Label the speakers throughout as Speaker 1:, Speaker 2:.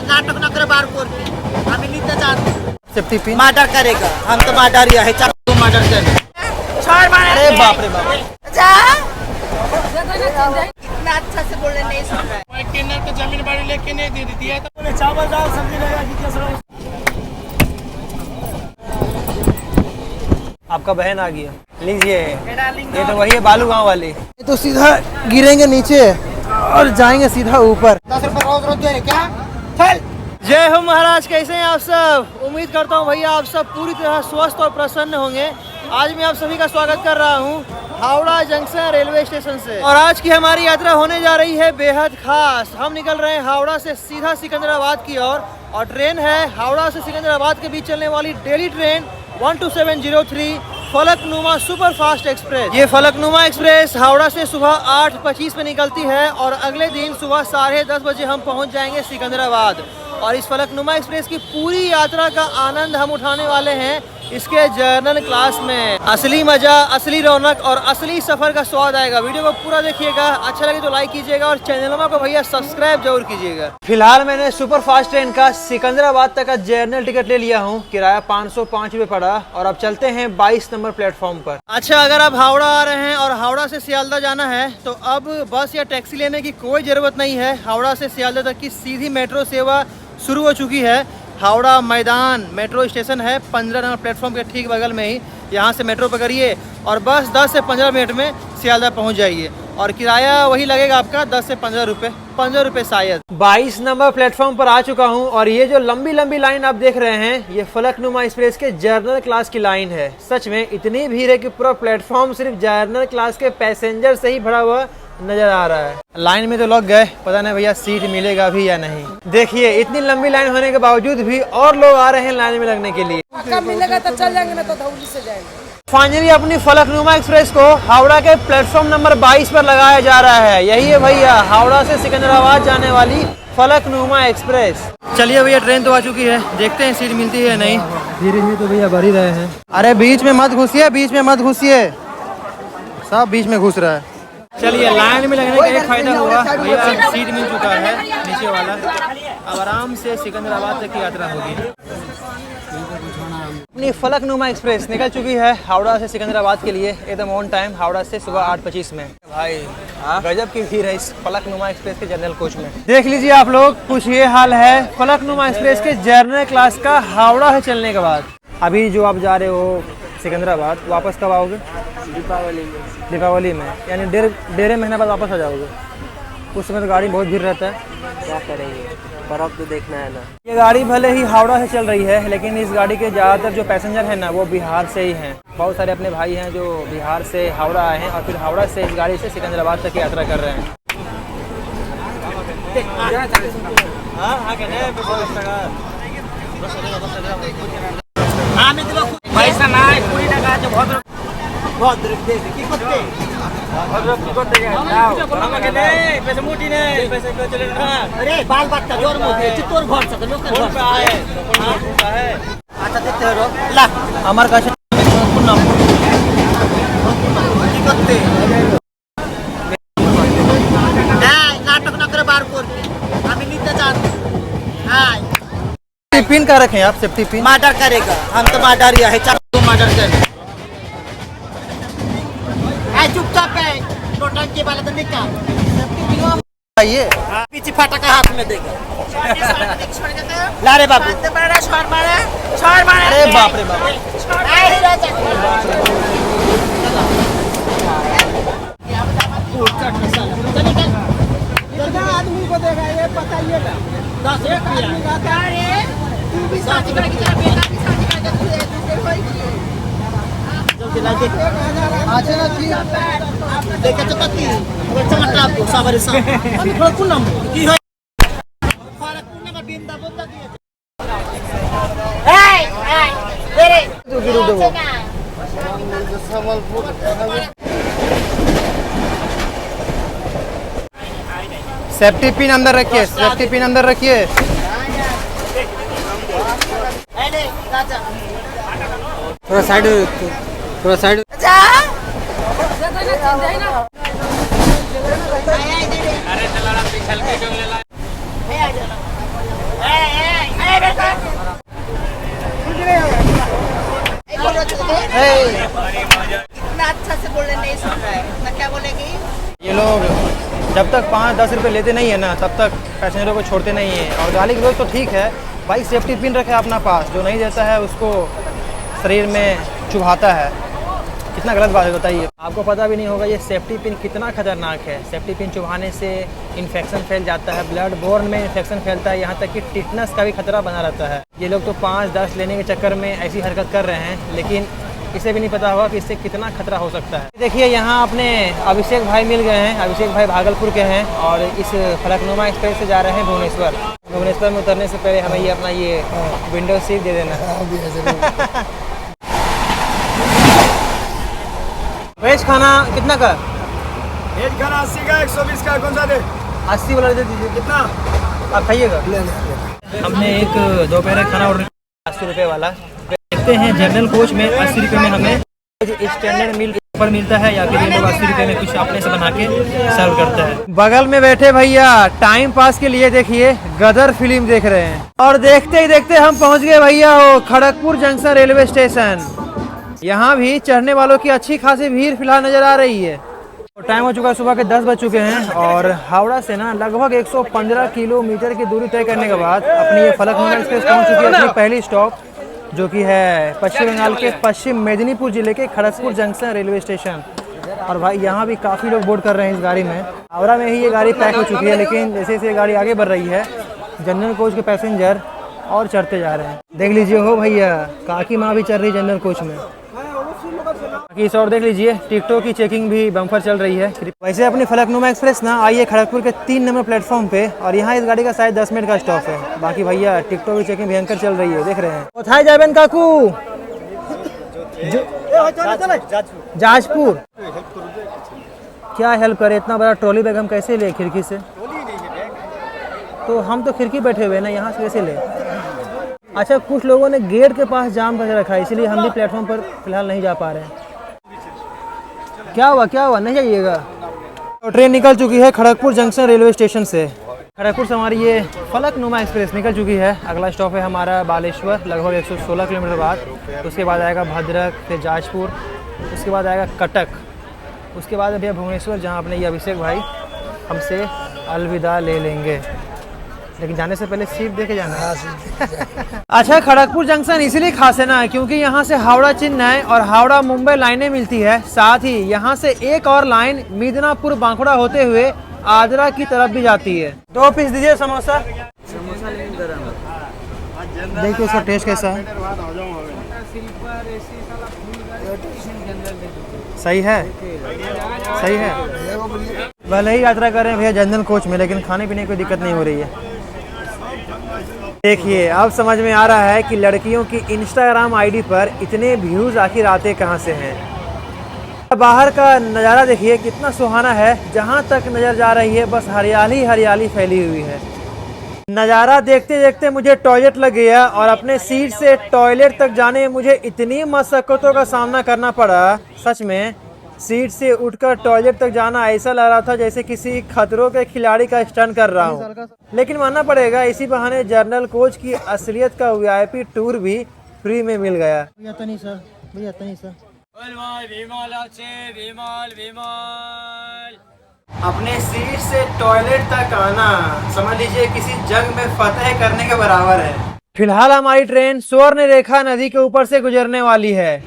Speaker 1: नाटक न करे बार कोर हमें नीचे जाते
Speaker 2: सेफ्टी पिन
Speaker 1: मर्डर करेगा हम तो मर्डर ही है चाकू मर्डर कर छोड़ मारे
Speaker 2: अरे बाप रे बाप
Speaker 1: जा इतना अच्छा से बोलने नहीं सुन रहा है
Speaker 3: मैं किन्नर को जमीन बाड़ी लेके नहीं दे दिया तो बोले चावल दाल सब्जी लगा कि कैसे
Speaker 2: आपका बहन आ गया लीजिए ये तो वही है बालू गांव वाली ये तो सीधा गिरेंगे नीचे और जाएंगे सीधा ऊपर
Speaker 1: 10 रुपए रोज दे रहे क्या चल
Speaker 2: जय हो महाराज, कैसे हैं आप सब। उम्मीद करता हूँ भैया आप सब पूरी तरह स्वस्थ और प्रसन्न होंगे। आज मैं आप सभी का स्वागत कर रहा हूँ हावड़ा जंक्शन रेलवे स्टेशन से और आज की हमारी यात्रा होने जा रही है बेहद खास। हम निकल रहे हैं हावड़ा से सीधा सिकंदराबाद की ओर और ट्रेन है हावड़ा से सिकंदराबाद के बीच चलने वाली daily train 12703 Falaknuma super fast express. ये फलकनुमा एक्सप्रेस हावड़ा से सुबह 8:25 पे निकलती है और अगले दिन सुबह 10:30 बजे हम पहुंच जाएंगे सिकंदराबाद। और इस फलकनुमा एक्सप्रेस की पूरी यात्रा का आनंद हम उठाने वाले हैं इसके जर्नल क्लास में। असली मजा, असली रौनक और असली सफर का स्वाद आएगा। वीडियो को पूरा देखिएगा, अच्छा लगे तो लाइक कीजिएगा और चैनल को भैया सब्सक्राइब जरूर कीजिएगा। फिलहाल मैंने सुपर फास्ट ट्रेन का सिकंदराबाद तक का जर्नल टिकट ले लिया हूँ। किराया 505 रुपये पड़ा और अब चलते हैं 22 नंबर प्लेटफॉर्म पर। अच्छा, अगर आप हावड़ा आ रहे हैं और हावड़ा से सियालदा जाना है तो अब बस या टैक्सी लेने की कोई जरूरत नहीं है। हावड़ा से सियालदा तक की सीधी मेट्रो सेवा शुरू हो चुकी है। हावड़ा मैदान मेट्रो स्टेशन है 15 नंबर प्लेटफॉर्म के ठीक बगल में ही। यहाँ से मेट्रो पकड़िए और बस 10 से 15 मिनट में सियालदा पहुँच जाइए और किराया वही लगेगा आपका 10 से 15 रुपये, 15 रुपये शायद। 22 नंबर प्लेटफॉर्म पर आ चुका हूँ और ये जो लंबी लंबी लाइन आप देख रहे हैं ये फलकनुमा एक्सप्रेस के जर्नल क्लास की लाइन है। सच में इतनी भीड़ है कि पूरा प्लेटफॉर्म सिर्फ जर्नल क्लास के पैसेंजर से ही भरा हुआ नजर आ रहा है। लाइन में तो लग गए, पता नहीं भैया सीट मिलेगा भी या नहीं। देखिए इतनी लंबी लाइन होने के बावजूद भी और लोग आ रहे हैं लाइन में लगने के लिए।
Speaker 4: मिलेगा तो चल जाएंगे ना तो धौली से जाएंगे।
Speaker 2: फाइनली अपनी फलकनुमा एक्सप्रेस को हावड़ा के प्लेटफॉर्म नंबर 22 पर लगाया जा रहा है। यही है भैया हावड़ा से सिकंदराबाद जाने वाली फलकनुमा एक्सप्रेस। चलिए भैया ट्रेन तो आ चुकी है, देखते हैं सीट मिलती है या नहीं। धीरे धीरे तो भैया बढ़ ही रहे हैं। अरे बीच में मत घुसिए, बीच में मत घुसिए, सब बीच में घुस रहा है। चलिए लाइन में लगने का एक फायदा हुआ, भैया सीट मिल चुका है नीचे वाला। अब आराम से सिकंदराबाद तक की यात्रा होगी। अपनी फलकनुमा एक्सप्रेस निकल चुकी है हावड़ा से सिकंदराबाद के लिए एकदम ऑन टाइम, हावड़ा से सुबह 8:25 में। भाई गजब की भीड़ है इस फलकनुमा एक्सप्रेस के जनरल कोच में। देख लीजिए आप लोग, कुछ ये हाल है फलकनुमा एक्सप्रेस के जर्नल क्लास का हावड़ा से चलने के बाद। अभी जो आप जा रहे हो सिकंदराबाद, वापस कब आओगे? दीपावली में, यानी डेढ़ महीना बाद वापस आ जाओगे। उस समय तो गाड़ी बहुत भीड़ रहता है,
Speaker 1: क्या करेंगे, बर्फ तो देखना है ना।
Speaker 2: ये गाड़ी भले ही हावड़ा से चल रही है लेकिन इस गाड़ी के ज़्यादातर जो पैसेंजर हैं ना वो बिहार से ही हैं। बहुत सारे अपने भाई हैं जो बिहार से हावड़ा आए हैं और फिर हावड़ा से इस गाड़ी से सिकंदराबाद तक की यात्रा कर रहे हैं।
Speaker 3: पैसा ना है पूरी लगा जो भद्र
Speaker 1: भद्र देख की कुत्ते
Speaker 3: भद्र की करते जाओ हम के दे पैसे मोटी ने पैसे को चले ना।
Speaker 1: अरे बाल बच्चा जोर मोटे चित्तौर घर से लोग घर
Speaker 3: पे आए तो है।
Speaker 1: अच्छा देते हो ला
Speaker 2: আমার কাছে কোন নাম
Speaker 1: की कुत्ते नाटक न करे बार कोर हमें नीचे जाते
Speaker 2: पिन का रखें आप, सेफ्टी पिन।
Speaker 1: मर्डर करेगा हम तो मर्डर ही है चाकू मर्डर कर चुपचाप है नोटंकी वाला तो निकाल
Speaker 2: आइए
Speaker 1: पीछे फटाका हाथ में देगा ला रे बाबू छोड़ मारे
Speaker 2: अरे बाप रे बाप।
Speaker 4: आदमी को देखा ये बताइएगा
Speaker 1: 10 रुपया देखा तो पति चमटा आपको सवारी सा अभी थोड़ा कुन नाम की है फरक कुन का बिंदा बोलता दिए तेरे
Speaker 2: तो गिरो दो सेफ्टी पिन अंदर रखिए, सेफ्टी पिन अंदर रखिए। थोड़ा साइड, थोड़ा साइड। जब तक 5-10 रुपये लेते नहीं है ना तब तक पैसेंजरों को छोड़ते नहीं हैं। और गाली गलौज तो ठीक है भाई, सेफ्टी पिन रखे अपना पास, जो नहीं देता है उसको शरीर में चुभाता है। कितना गलत बात है बताइए। आपको पता भी नहीं होगा ये सेफ्टी पिन कितना खतरनाक है। सेफ्टी पिन चुभाने से इन्फेक्शन फैल जाता है, ब्लड बोर्न में इन्फेक्शन फैलता है, यहाँ तक कि टिटनस का भी खतरा बना रहता है। ये लोग तो 5-10 लेने के चक्कर में ऐसी हरकत कर रहे हैं, लेकिन इसे भी नहीं पता होगा कि इससे कितना खतरा हो सकता है। देखिए यहाँ अपने अभिषेक भाई मिल गए हैं। अभिषेक भाई भागलपुर के हैं और इस फलकनुमा एक्सप्रेस से जा रहे हैं भुवनेश्वर। भुवनेश्वर में उतरने से पहले हमें ये अपना ये विंडो सीट दे देना। वेज खाना कितना का?
Speaker 3: वेज खाना 80 का, 120 का, कौन सा दे?
Speaker 2: 80 वाला दे दीजिए।
Speaker 3: कितना
Speaker 2: आप खाइएगा? हमने एक दोपहर खाना ऑर्डर किया 80 रुपये वाला। देखते हैं जनरल कोच में 80 रुपये में हमें स्टैंडर्ड मील पर मिलता है या फिर ये लोग 80 रुपये में कुछ अपने से बना के सर्व करता है। बगल में बैठे भैया टाइम पास के लिए देखिए गदर फिल्म देख रहे हैं। और देखते ही देखते हम पहुंच गए भैया हो खड़गपुर जंक्शन रेलवे स्टेशन। यहाँ भी चढ़ने वालों की अच्छी खासी भीड़ फिलहाल नजर आ रही है। टाइम हो चुका है, सुबह के 10 बज चुके हैं और हावड़ा से ना लगभग 115 किलोमीटर की दूरी तय करने के बाद अपनी ये फलकनुमा एक्सप्रेस पहुँच चुकी है अपनी पहली स्टॉप, जो कि है पश्चिम बंगाल के पश्चिम मेदिनीपुर जिले के खड़गपुर जंक्शन रेलवे स्टेशन। और भाई यहाँ भी काफ़ी लोग बोर्ड कर रहे हैं इस गाड़ी में। हावड़ा में ही ये गाड़ी पैक हो चुकी है, लेकिन जैसे जैसे गाड़ी आगे बढ़ रही है जनरल कोच के पैसेंजर और चढ़ते जा रहे हैं। देख लीजिए हो भैया, काकी माँ भी चढ़ रही जनरल कोच में। इस और देख लीजिए टिकटों की चेकिंग भी बम्पर चल रही है। वैसे अपनी फलकनुमा एक्सप्रेस ना आई है खड़गपुर के 3 नंबर प्लेटफॉर्म पे और यहाँ इस गाड़ी का शायद 10 मिनट का स्टॉप है। बाकी भैया टिकटों की चेकिंग भयंकर चल रही है, देख रहे हैं। उठाए जाबेन काकू जाजपुर क्या हेल्प करे, इतना बड़ा ट्रॉली बैग हम कैसे ले खिड़की से? तो हम तो खिड़की बैठे हुए ना, यहाँ से कैसे ले? अच्छा कुछ लोगों ने गेट के पास जाम करके रखा है, इसलिए हम भी प्लेटफॉर्म पर फिलहाल नहीं जा पा रहे हैं। क्या हुआ नहीं जाइएगा? तो ट्रेन निकल चुकी है खड़गपुर जंक्शन रेलवे स्टेशन से। खड़गपुर से हमारी ये फलकनुमा एक्सप्रेस निकल चुकी है। अगला स्टॉप है हमारा बालेश्वर, लगभग 116 किलोमीटर बाद। उसके बाद आएगा भद्रक, फिर जाजपुर, उसके बाद आएगा कटक, उसके बाद भैया भुवनेश्वर, जहाँ अपने ये अभिषेक भाई हमसे अलविदा ले लेंगे। लेकिन जाने से पहले सीट देके जाना है। अच्छा खड़गपुर जंक्शन इसलिए खास है ना क्योंकि यहाँ से हावड़ा चेन्नई और हावड़ा मुंबई लाइनें मिलती है। साथ ही यहाँ से एक और लाइन मिदनापुर बांकुड़ा होते हुए आगरा की तरफ भी जाती है। 2 पीस दीजिए समोसा। देखिए उसका टेस्ट कैसा है। सही है, सही है। भले ही यात्रा करें भैया जनरल कोच में, लेकिन खाने पीने की कोई दिक्कत नहीं हो रही है। देखिए अब समझ में आ रहा है कि लड़कियों की इंस्टाग्राम आईडी पर इतने व्यूज आखिर आते कहां से हैं। बाहर का नज़ारा देखिए कितना सुहाना है, जहां तक नजर जा रही है बस हरियाली हरियाली फैली हुई है। नज़ारा देखते देखते मुझे टॉयलेट लग गया और अपने सीट से टॉयलेट तक जाने में मुझे इतनी मशक्क़तों का सामना करना पड़ा। सच में सीट से उठकर टॉयलेट तक जाना ऐसा लग रहा था जैसे किसी खतरों के खिलाड़ी का स्टंट कर रहा हूँ। लेकिन मानना पड़ेगा इसी बहाने जनरल कोच की असलियत का वीआईपी टूर भी फ्री में मिल गया। अपने सीट से टॉयलेट तक आना समझ लीजिए किसी जंग में फतह करने के बराबर है। फिलहाल हमारी ट्रेन स्वर्ण रेखा नदी के ऊपर से गुजरने वाली है।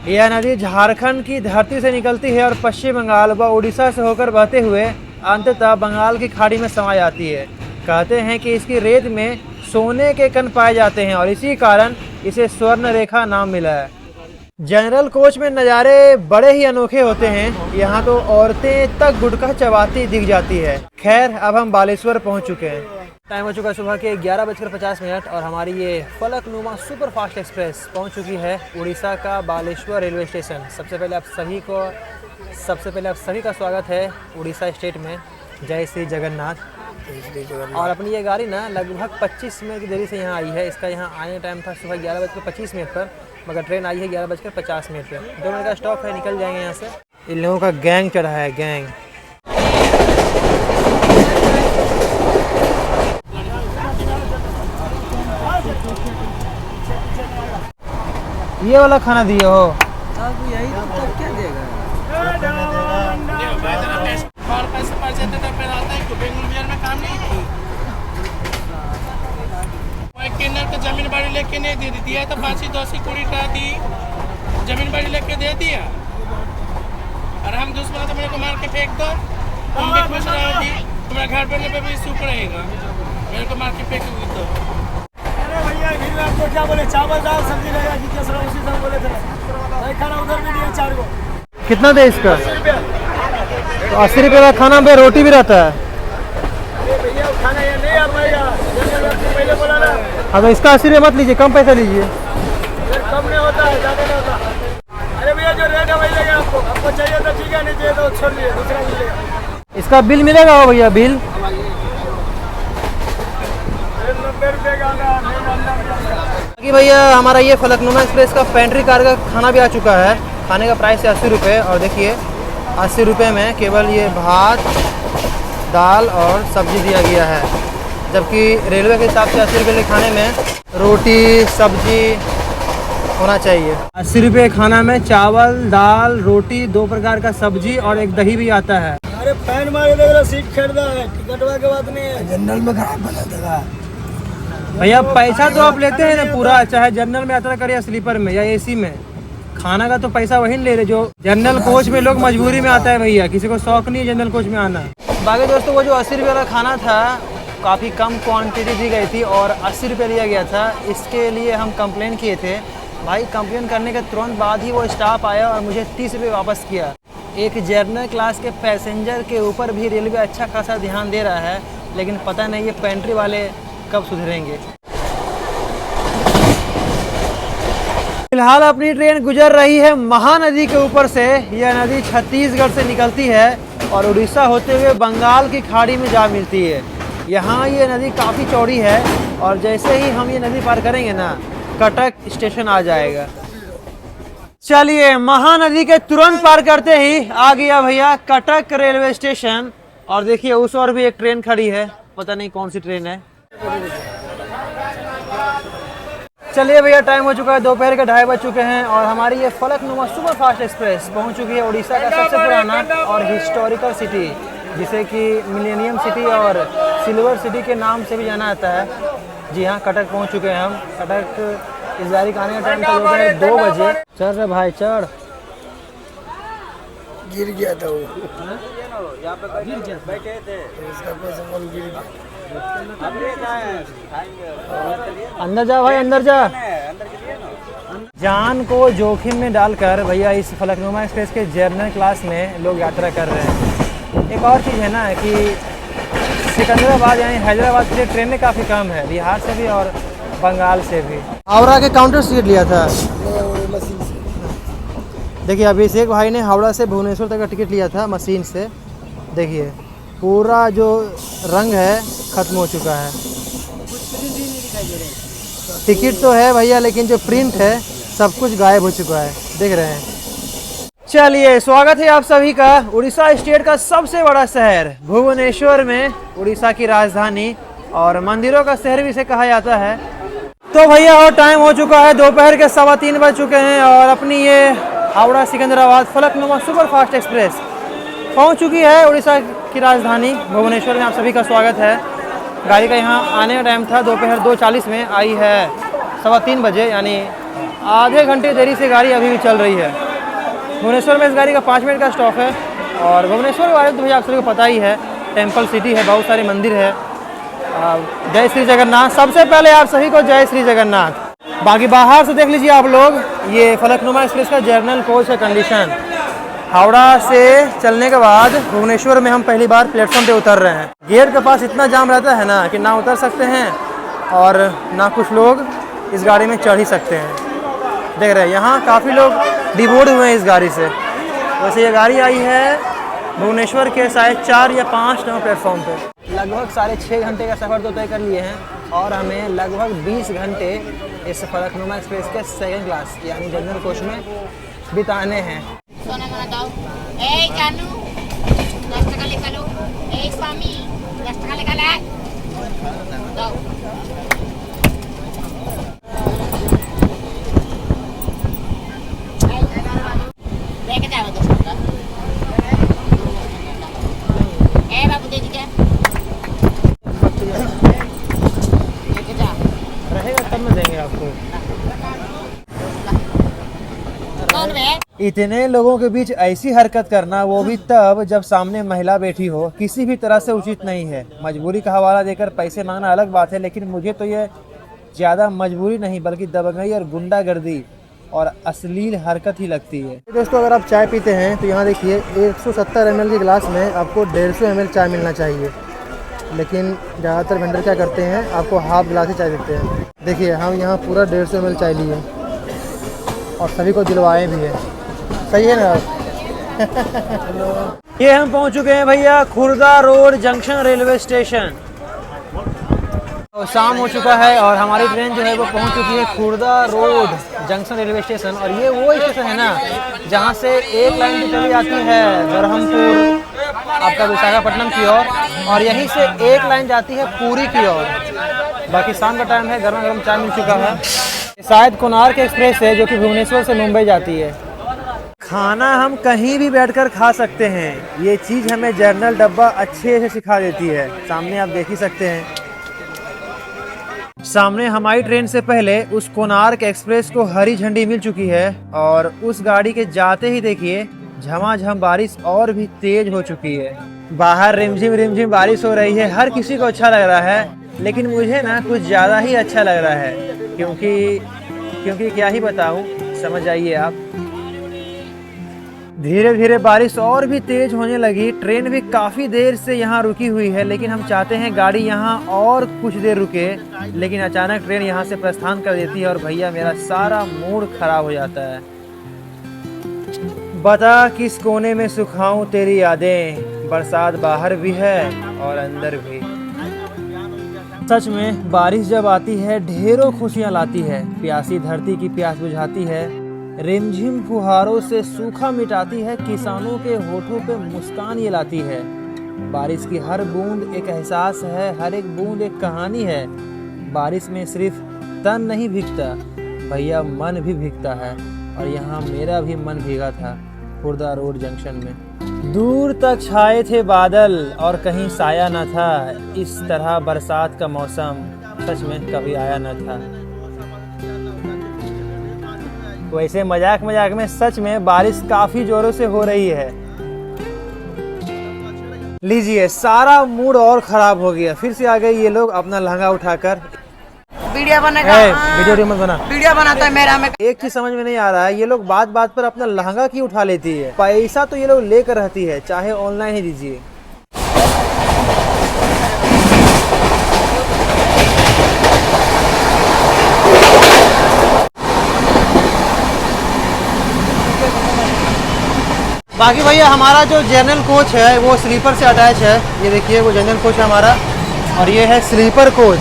Speaker 2: यह नदी झारखंड की धरती से निकलती है और पश्चिम बंगाल व उड़ीसा से होकर बहते हुए अंततः बंगाल की खाड़ी में समा जाती है। कहते हैं कि इसकी रेत में सोने के कण पाए जाते हैं और इसी कारण इसे स्वर्ण रेखा नाम मिला है। जनरल कोच में नज़ारे बड़े ही अनोखे होते हैं। यहाँ तो औरतें तक गुटखा चबाती दिख जाती है। खैर अब हम बालेश्वर पहुँच चुके हैं। टाइम हो चुका है सुबह के 11:50 और हमारी ये फलकनुमा सुपर फास्ट एक्सप्रेस पहुंच चुकी है उड़ीसा का बालेश्वर रेलवे स्टेशन। सबसे पहले आप सभी का स्वागत है उड़ीसा स्टेट में। जय श्री जगन्नाथ। और अपनी ये गाड़ी ना लगभग 25 मिनट की देरी से यहाँ आई है। इसका यहाँ आने टाइम था सुबह 11:25 पर, मगर ट्रेन आई है 11:50 पर। 2 मिनट का स्टॉप है, निकल जाएंगे यहाँ से। इन लोगों का गैंग चढ़ा है, गैंग। ये वाला खाना दिए हो?
Speaker 4: यही तो क्या देगा?
Speaker 3: तो बेंगलुरु बिहार में काम नहीं थी। किन्नर को जमीन बाड़ी लेके नहीं दे दिया तो 5-10 कोड़ी का दी जमीन बाड़ी लेके दे दिया और हम दुश्मन तो मेरे को मार के फेंक दो, तुम भी खुश रहोगी, तुम्हारा घर बनने पे भी सुख रहेगा, मेरे को मार के फेंक दो।
Speaker 4: अरे भैया फिर आपको क्या बोले, चावल दाल सब्जी रहेगा कि कैसा उसी तरह बोले थे। भाई खाना उधर भी दिया 4 को।
Speaker 2: कितना दे इसका? तो 80 रुपये का खाना पे रोटी भी रहता है।
Speaker 4: अरे भैया खाना ये नहीं आ पाएगा, जैसे आपको पहले बोला ना।
Speaker 2: हाँ तो इसका 80 रुपये मत लीजिए, कम पैसा लीजिए।
Speaker 4: फिर कम नहीं होता है, ज़्यादा नहीं होता। अरे भैया जो रेट है वही लगेगा आपको, आपको चाहिए तो ठीक है, नहीं चाहिए तो छोड़ दीजिए, दूसरा मिलेगा।
Speaker 2: इसका बिल मिलेगा हो भैया? बिल
Speaker 4: 90 रुपये का आना, नहीं आना मिलेगा।
Speaker 2: कि भैया हमारा ये फलकनुमा एक्सप्रेस का पेंट्री कार का खाना भी आ चुका है। खाने का प्राइस है 80 रुपये और देखिए 80 रुपये में केवल ये भात, दाल और सब्जी दिया गया है, जबकि रेलवे के हिसाब से 80 रुपये के खाने में रोटी सब्जी होना चाहिए। 80 रुपये खाना में चावल दाल रोटी 2 प्रकार का सब्जी और एक दही भी आता है।
Speaker 4: अरे फैन मारे देख रहे, सीट खरीदा है, टिकटवा के बात नहीं है। जनरल में खराब बना देगा
Speaker 2: भैया पैसा तो आप लेते हैं ना पूरा, चाहे जनरल में यात्रा करें या स्लीपर में या एसी में, खाना का तो पैसा वही ले रहे। जो जनरल कोच में लोग मजबूरी में आता है भैया, किसी को शौक नहीं है जनरल कोच में आना। बाकी दोस्तों वो जो 80 रुपये का खाना था काफ़ी कम क्वांटिटी दी गई थी और 80 रुपये लिया गया था। इसके लिए हम कंप्लेन किए थे भाई। कंप्लेन करने के तुरंत बाद ही वो स्टाफ आया और मुझे 30 रुपये वापस किया। एक जर्नल क्लास के पैसेंजर के ऊपर भी रेलवे अच्छा खासा ध्यान दे रहा है, लेकिन पता नहीं ये पेंट्री वाले कब सुधरेंगे। फिलहाल अपनी ट्रेन गुजर रही है महानदी के ऊपर से। यह नदी छत्तीसगढ़ से निकलती है और उड़ीसा होते हुए बंगाल की खाड़ी में जा मिलती है। यहाँ ये नदी काफ़ी चौड़ी है और जैसे ही हम ये नदी पार करेंगे ना, कटक स्टेशन आ जाएगा। चलिए महानदी के तुरंत पार करते ही आ गया भैया कटक रेलवे स्टेशन। और देखिए उस ओर भी एक ट्रेन खड़ी है, पता नहीं कौन सी ट्रेन है। चलिए भैया टाइम हो चुका है, दोपहर के 2:30 बज चुके हैं और हमारी ये फलकनुमा सुपर फास्ट एक्सप्रेस पहुंच चुकी है उड़ीसा का सबसे पुराना और हिस्टोरिकल सिटी, जिसे कि मिलेनियम सिटी और सिल्वर सिटी के नाम से भी जाना जाता है। जी हाँ, कटक पहुंच चुके हैं हम। कटक इस गाड़ी का आने का टाइम था लोग 2 बजे। चढ़ रहे भाई चढ़।
Speaker 4: गिर गया था वो,
Speaker 3: यहाँ पे गिर गया, बैठे थे
Speaker 4: इसका कोई संबंध गिर गया।
Speaker 2: अंदर जा भाई अंदर जा। जान को जोखिम में डालकर भैया इस फलकनुमा एक्सप्रेस के जर्नल क्लास में लोग यात्रा कर रहे हैं। एक और चीज़ है ना कि सिकंदराबाद यानी हैदराबाद के लिए ट्रेनें काफ़ी कम है, बिहार से भी और बंगाल से भी। हावड़ा के काउंटर सीट लिया था। देखिए अभिषेक भाई ने हावड़ा से भुवनेश्वर तक का टिकट लिया था मशीन से। देखिए पूरा जो रंग है ख़त्म हो चुका है। टिकट तो है भैया, लेकिन जो प्रिंट है सब कुछ गायब हो चुका है, देख रहे हैं। चलिए स्वागत है आप सभी का उड़ीसा स्टेट का सबसे बड़ा शहर भुवनेश्वर में, उड़ीसा की राजधानी और मंदिरों का शहर भी इसे कहा जाता है। तो भैया और टाइम हो चुका है, दोपहर के 3:15 बज चुके हैं और अपनी ये Howrah Secunderabad Falaknuma super fast express पहुंच चुकी है उड़ीसा की राजधानी भुवनेश्वर में। आप सभी का स्वागत है। गाड़ी का यहाँ आने का टाइम था दोपहर 2:40 में, आई है 3:15 बजे, यानी आधे घंटे देरी से गाड़ी अभी भी चल रही है। भुवनेश्वर में इस गाड़ी का 5 मिनट का स्टॉप है और भुवनेश्वर के बारे में तो भैया आप सभी को पता ही है, टेम्पल सिटी है, बहुत सारे मंदिर है। जय श्री जगन्नाथ। सबसे पहले आप सभी को जय श्री जगन्नाथ। बाकी बाहर से देख लीजिए आप लोग, ये फलकनुमा एक्सप्रेस का जर्नल कोच है कंडीशन। हावड़ा से चलने के बाद भुवनेश्वर में हम पहली बार प्लेटफॉर्म पे उतर रहे हैं। गेट के पास इतना जाम रहता है ना कि ना उतर सकते हैं और ना कुछ लोग इस गाड़ी में चढ़ ही सकते हैं। देख रहे हैं यहाँ काफ़ी लोग डिबोर्ड हुए हैं इस गाड़ी से। वैसे ये गाड़ी आई है भुवनेश्वर के शायद 4 या 5 नंबर प्लेटफॉर्म पे। लगभग 6.5 घंटे का सफ़र तो तय कर लिए हैं और हमें लगभग 20 घंटे इस फलकनुमा एक्सप्रेस के 2nd क्लास यानी जनरल कोच में बिताने हैं।
Speaker 5: सोना mana tahu? Kanu, 10 টাকা লেখা লো। স্বামী 10 টাকা লেখা লে। দাও। দেখে যাও 10 টাকা। বাবু দেখি যা।
Speaker 2: इतने लोगों के बीच ऐसी हरकत करना, वो भी तब जब सामने महिला बैठी हो, किसी भी तरह से उचित नहीं है। मजबूरी का हवाला देकर पैसे मांगना अलग बात है, लेकिन मुझे तो ये ज़्यादा मजबूरी नहीं बल्कि दबंगई और गुंडागर्दी और अश्लील हरकत ही लगती है। दोस्तों, अगर आप चाय पीते हैं तो यहाँ देखिए 170 ml के गिलास में आपको 150 ml चाय मिलना चाहिए, लेकिन ज़्यादातर वेंडर क्या करते हैं, आपको हाफ गिलास ही चाय देते हैं। देखिए हम यहाँ पूरा 150 ml चाय लिए और सभी को दिलवाए भी है। सही है ना? ये हम पहुँच चुके हैं भैया Khurda road junction railway station. तो शाम हो चुका है और हमारी ट्रेन जो है वो पहुंच चुकी है Khurda road junction railway station. और ये वो स्टेशन है ना जहां से एक लाइन भी चली जाती है बरहमपुर आपका विशाखापट्टनम की ओर, और यहीं से एक लाइन जाती है पुरी की ओर। बाकी शाम का टाइम है, गर्मा गर्म चाय मिल चुका है। शायद कोणार्क एक्सप्रेस है जो कि भुवनेश्वर से मुंबई जाती है। खाना हम कहीं भी बैठकर खा सकते हैं, ये चीज़ हमें जर्नल डब्बा अच्छे से सिखा देती है। सामने आप देख ही सकते हैं, सामने हमारी ट्रेन से पहले उस कोणार्क एक्सप्रेस को हरी झंडी मिल चुकी है और उस गाड़ी के जाते ही देखिए झमाझम बारिश और भी तेज हो चुकी है। बाहर रिमझिम बारिश हो रही है। हर किसी को अच्छा लग रहा है, लेकिन मुझे ना कुछ ज़्यादा ही अच्छा लग रहा है, क्योंकि क्या ही बताऊं, समझ जाइए आप। धीरे धीरे बारिश और भी तेज होने लगी। ट्रेन भी काफ़ी देर से यहाँ रुकी हुई है, लेकिन हम चाहते हैं गाड़ी यहाँ और कुछ देर रुके, लेकिन अचानक ट्रेन यहाँ से प्रस्थान कर देती है और भैया मेरा सारा मूड खराब हो जाता है। बता किस कोने में सुखाऊं तेरी यादें, बरसात बाहर भी है और अंदर भी। सच में बारिश जब आती है ढेरों खुशियाँ लाती है। प्यासी धरती की प्यास बुझाती है, रिमझिम फुहारों से सूखा मिटाती है, किसानों के होठों पे मुस्कान ये लाती है। बारिश की हर बूंद एक एहसास है, हर एक बूंद एक कहानी है। बारिश में सिर्फ तन नहीं भीगता भैया, मन भी भीगता है, और यहाँ मेरा भी मन भीगा था खुर्दा रोड जंक्शन में। दूर तक छाए थे बादल और कहीं साया न था, इस तरह बरसात का मौसम सच में कभी आया न था। वैसे मजाक में सच में बारिश काफी जोरों से हो रही है। लीजिए, सारा मूड और खराब हो गया। फिर से आ गए ये लोग अपना लहंगा उठाकर।
Speaker 6: वीडियो बनेगा।
Speaker 2: वीडियो मत बना।
Speaker 6: वीडियो बनाता है मेरा में।
Speaker 2: एक चीज समझ में नहीं आ रहा है, ये लोग बात बात पर अपना लहंगा क्यों उठा लेती है। पैसा तो ये लोग लेकर रहती है, चाहे ऑनलाइन ही दीजिए। बाकी भैया हमारा जो जनरल कोच है वो स्लीपर से अटैच है। ये देखिए वो जनरल कोच है हमारा, और ये है स्लीपर कोच।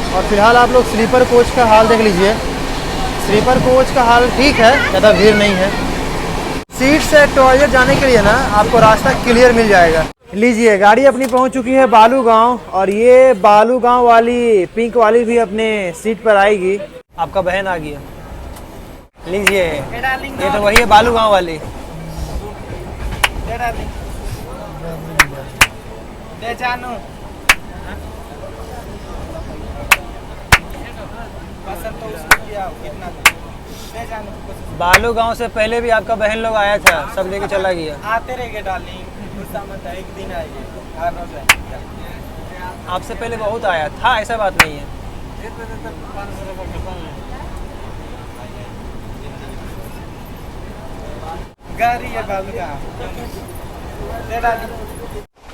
Speaker 2: और फिलहाल आप लोग स्लीपर कोच का हाल देख लीजिए। स्लीपर कोच का हाल ठीक है, ज़्यादा भीड़ नहीं है। सीट से टॉयलेट जाने के लिए ना आपको रास्ता क्लियर मिल जाएगा। लीजिए, गाड़ी अपनी पहुंच चुकी है बालू गांव, और ये बालू गांव वाली पिंक वाली भी अपने सीट पर आएगी। आपका बहन आ गया। लीजिए, ये तो वही है बालू गांव वाली।
Speaker 6: ले जानू पसंद तो उसको किया कितना ले जानू।
Speaker 2: बालू गांव से पहले भी आपका बहन लोग आया था, सब लेके चला गया।
Speaker 6: आते रहेंगे डार्लिंग, गुस्सा मत है, एक दिन आएंगे, हर रोज आएंगे।
Speaker 2: आपसे पहले बहुत आया था, ऐसा बात नहीं है।
Speaker 6: गाड़ी है बालू का। ले डार्लिंग।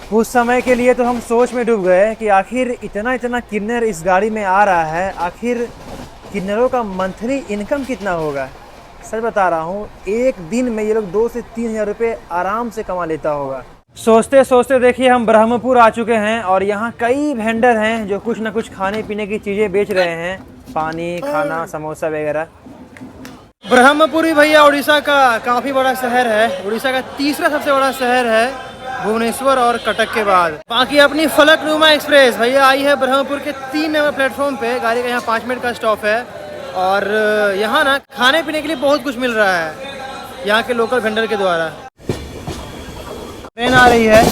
Speaker 2: कुछ समय के लिए तो हम सोच में डूब गए कि आखिर इतना किन्नर इस गाड़ी में आ रहा है, आखिर किन्नरों का मंथली इनकम कितना होगा। सच बता रहा हूँ, एक दिन में ये लोग 2 से 3 हज़ार रुपये आराम से कमा लेता होगा। सोचते सोचते देखिए हम ब्रह्मपुर आ चुके हैं, और यहाँ कई वेंडर हैं जो कुछ ना कुछ खाने पीने की चीज़ें बेच रहे हैं, पानी, खाना, समोसा वगैरह। ब्रह्मपुरी भैया उड़ीसा का काफ़ी बड़ा शहर है, उड़ीसा का तीसरा सबसे बड़ा शहर है भुवनेश्वर और कटक के बाद। बाकी अपनी फलकनुमा एक्सप्रेस भैया आई है ब्रह्मपुर के 3 नंबर प्लेटफॉर्म पे। गाड़ी का यहाँ 5 मिनट का स्टॉप है, और यहाँ ना खाने पीने के लिए बहुत कुछ मिल रहा है यहाँ के लोकल वेंडर के द्वारा। ट्रेन आ रही है।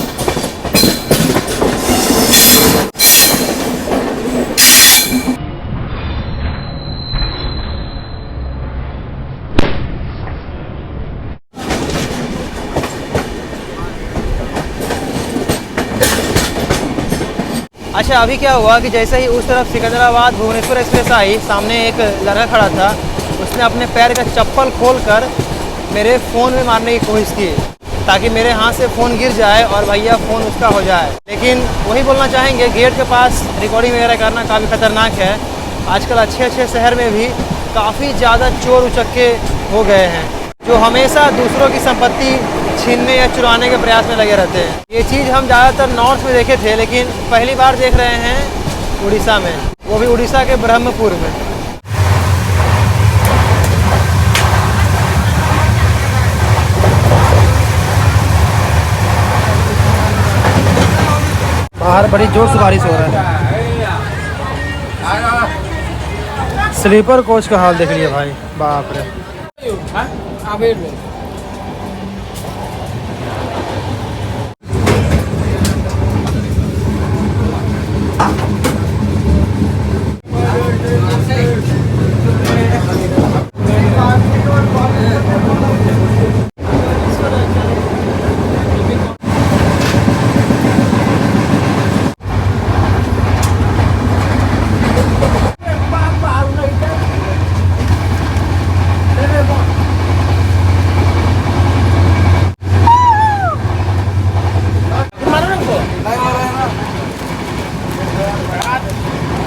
Speaker 2: अच्छा अभी क्या हुआ कि जैसे ही उस तरफ सिकंदराबाद भुवनेश्वर एक्सप्रेस आई, सामने एक लड़का खड़ा था, उसने अपने पैर का चप्पल खोलकर मेरे फ़ोन में मारने की कोशिश की ताकि मेरे हाथ से फ़ोन गिर जाए और भैया फ़ोन उसका हो जाए। लेकिन वही बोलना चाहेंगे, गेट के पास रिकॉर्डिंग वगैरह करना काफ़ी ख़तरनाक है। आजकल अच्छे अच्छे शहर में भी काफ़ी ज़्यादा चोर उचक्के हो गए हैं जो हमेशा दूसरों की संपत्ति छीनने या चुराने के प्रयास में लगे रहते हैं। ये चीज़ हम ज़्यादातर नॉर्थ में देखे थे, लेकिन पहली बार देख रहे हैं उड़ीसा में, वो भी उड़ीसा के ब्रह्मपुर में। बाहर बड़ी जोर से बारिश हो रहा है। स्लीपर कोच का हाल देख लिया भाई, बाप रे।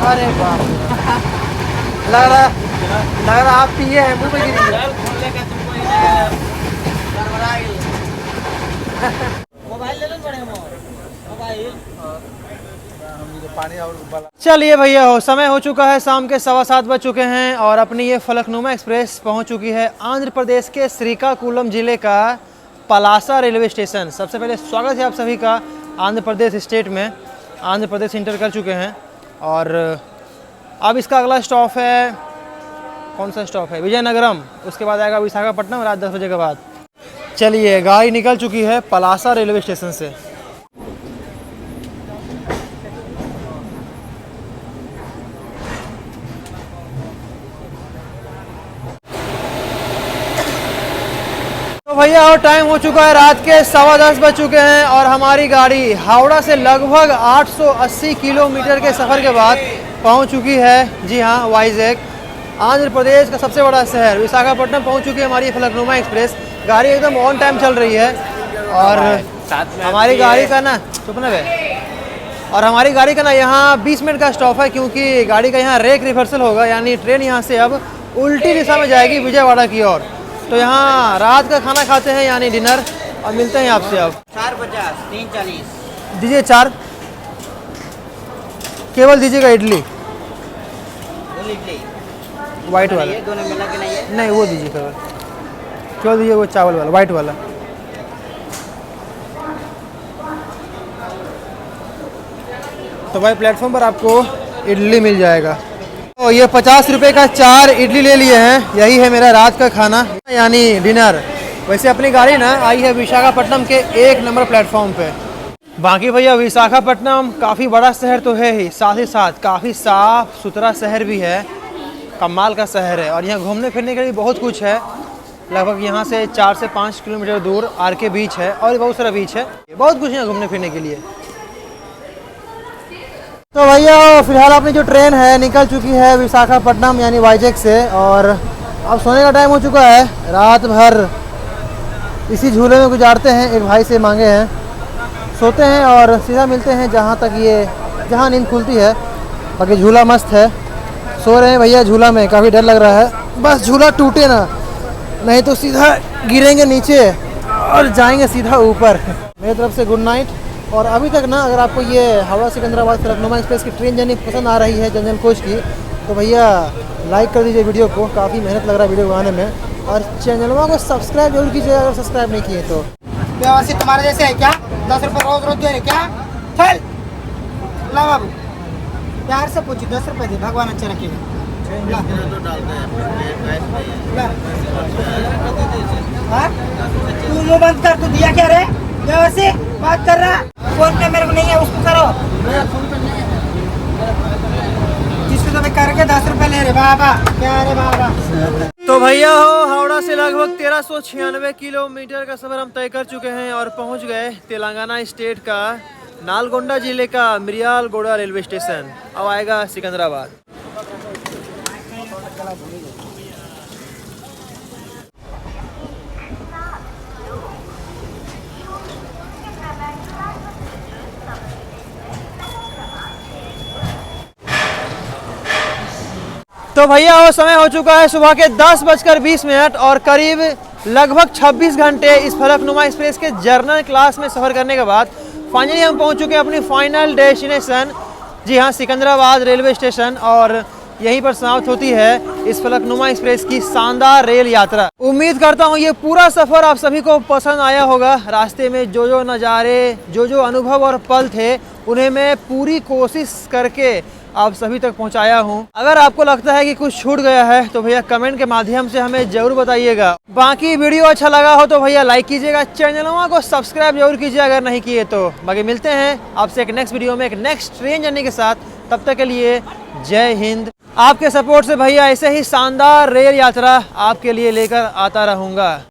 Speaker 2: अरे बाप लग रहा आप पिए हैं, मुंह पे गिर गया। चलिए भैया हो समय हो चुका है, शाम के 7:15 बज चुके हैं और अपनी ये फलकनुमा एक्सप्रेस पहुंच चुकी है आंध्र प्रदेश के श्रीकाकुलम जिले का पलासा रेलवे स्टेशन। सबसे पहले स्वागत है आप सभी का आंध्र प्रदेश स्टेट में। आंध्र प्रदेश इंटर कर चुके हैं और अब इसका अगला स्टॉप है, कौन सा स्टॉप है, विजयनगरम। उसके बाद आएगा विशाखापट्टनम रात 10 बजे के बाद। चलिए गाड़ी निकल चुकी है पलासा रेलवे स्टेशन से। तो भैया और टाइम हो चुका है रात के 10:15 बज चुके हैं और हमारी गाड़ी हावड़ा से लगभग 880 किलोमीटर के सफ़र के बाद पहुंच चुकी है, जी हाँ, वाइजैक, आंध्र प्रदेश का सबसे बड़ा शहर विशाखापट्टनम पहुंच चुकी है हमारी फलकनुमा एक्सप्रेस। गाड़ी एकदम ऑन टाइम चल रही है और हमारी गाड़ी का ना चुपना है और हमारी गाड़ी का ना यहाँ 20 मिनट का स्टॉप है, क्योंकि गाड़ी का यहाँ रेक रिवर्सल होगा, यानी ट्रेन यहाँ से अब उल्टी दिशा में जाएगी विजयवाड़ा की ओर। तो यहाँ रात का खाना खाते हैं यानी डिनर, और मिलते हैं आपसे अब।
Speaker 1: 4:50 3:40
Speaker 2: दीजिए 4, केवल दीजिएगा इडली वाइट वाला,
Speaker 1: दोनों मिला के नहीं है।
Speaker 2: नहीं वो दीजिए केवल, केवल दीजिए वो चावल वाला वाइट वाला। तो भाई प्लेटफॉर्म पर आपको इडली मिल जाएगा। तो ये 50 रुपये का 4 इडली ले लिए हैं, यही है मेरा रात का खाना यानी डिनर। वैसे अपनी गाड़ी ना आई है विशाखापट्टनम के 1 नंबर प्लेटफॉर्म पे। बाकी भैया विशाखापट्टनम काफ़ी बड़ा शहर तो है ही, साथ ही साथ काफ़ी साफ सुथरा शहर भी है, कमाल का शहर है। और यहाँ घूमने फिरने के लिए बहुत कुछ है। लगभग यहाँ से 4 से 5 किलोमीटर दूर आरके बीच है और बहुत सारा बीच है, बहुत कुछ यहाँ घूमने फिरने के लिए। तो भैया फिलहाल अपनी जो ट्रेन है निकल चुकी है विशाखापट्टनम यानी वाइजैक से, और अब सोने का टाइम हो चुका है। रात भर इसी झूले में गुजारते हैं, एक भाई से मांगे हैं, सोते हैं और सीधा मिलते हैं जहाँ नींद खुलती है। बाकी झूला मस्त है, सो रहे हैं भैया झूला में, काफ़ी डर लग रहा है, बस झूला टूटे ना, नहीं तो सीधा गिरेंगे नीचे और जाएंगे सीधा ऊपर। मेरी तरफ से गुड नाइट। और अभी तक ना अगर आपको ये हावड़ा सिकंदराबाद फलकनुमा एक्सप्रेस की ट्रेन जर्नी पसंद आ रही है जनरल कोच की, तो भैया लाइक कर दीजिए वीडियो को, काफ़ी मेहनत लग रहा है वीडियो बनाने में। और चैनलों को सब्सक्राइब जरूर कीजिए अगर सब्सक्राइब नहीं किए तो।
Speaker 1: व्यवस्थी तुम्हारे जैसे है क्या? 10 रुपये रोज दे रहे क्या? चल ला बाबू, प्यार से पूछी, 10 रुपये दे, भगवान अच्छा रखेगा। तू मुँह बंद कर, तू दिया क्या रे? व्यवस्थित बात कर रहा, फोन पे मेरे को नहीं है, उसको करो। जिसको तो करके 10 रुपये ले रहे बाबा, क्या रे बाबा।
Speaker 2: तो भैया हो हावड़ा से लगभग 1396 किलोमीटर का सफ़र हम तय कर चुके हैं और पहुंच गए तेलंगाना स्टेट का नालगोंडा जिले का मिरियालगोड़ा रेलवे स्टेशन अब आएगा सिकंदराबाद। तो भैया वो समय हो चुका है सुबह के 10:20 और करीब लगभग 26 घंटे इस फलकनुमा एक्सप्रेस के जर्नल क्लास में सफ़र करने के बाद फाइनली हम पहुंच चुके हैं अपनी फाइनल डेस्टिनेशन। जी हाँ, सिकंदराबाद रेलवे स्टेशन, और यहीं पर समाप्त होती है इस फलकनुमा एक्सप्रेस की शानदार रेल यात्रा। उम्मीद करता हूँ ये पूरा सफ़र आप सभी को पसंद आया होगा। रास्ते में जो जो नज़ारे, जो जो अनुभव और पल थे, उन्हें मैं पूरी कोशिश करके आप सभी तक पहुंचाया हूं। अगर आपको लगता है कि कुछ छूट गया है तो भैया कमेंट के माध्यम से हमें जरूर बताइएगा। बाकी वीडियो अच्छा लगा हो तो भैया लाइक कीजिएगा, चैनलों को सब्सक्राइब जरूर कीजिए अगर नहीं किए तो। बाकी मिलते हैं आपसे एक नेक्स्ट वीडियो में एक नेक्स्ट ट्रेन जर्नी के साथ। तब तक के लिए जय हिंद। आपके सपोर्ट से भैया ऐसे ही शानदार रेल यात्रा आपके लिए लेकर आता रहूँगा।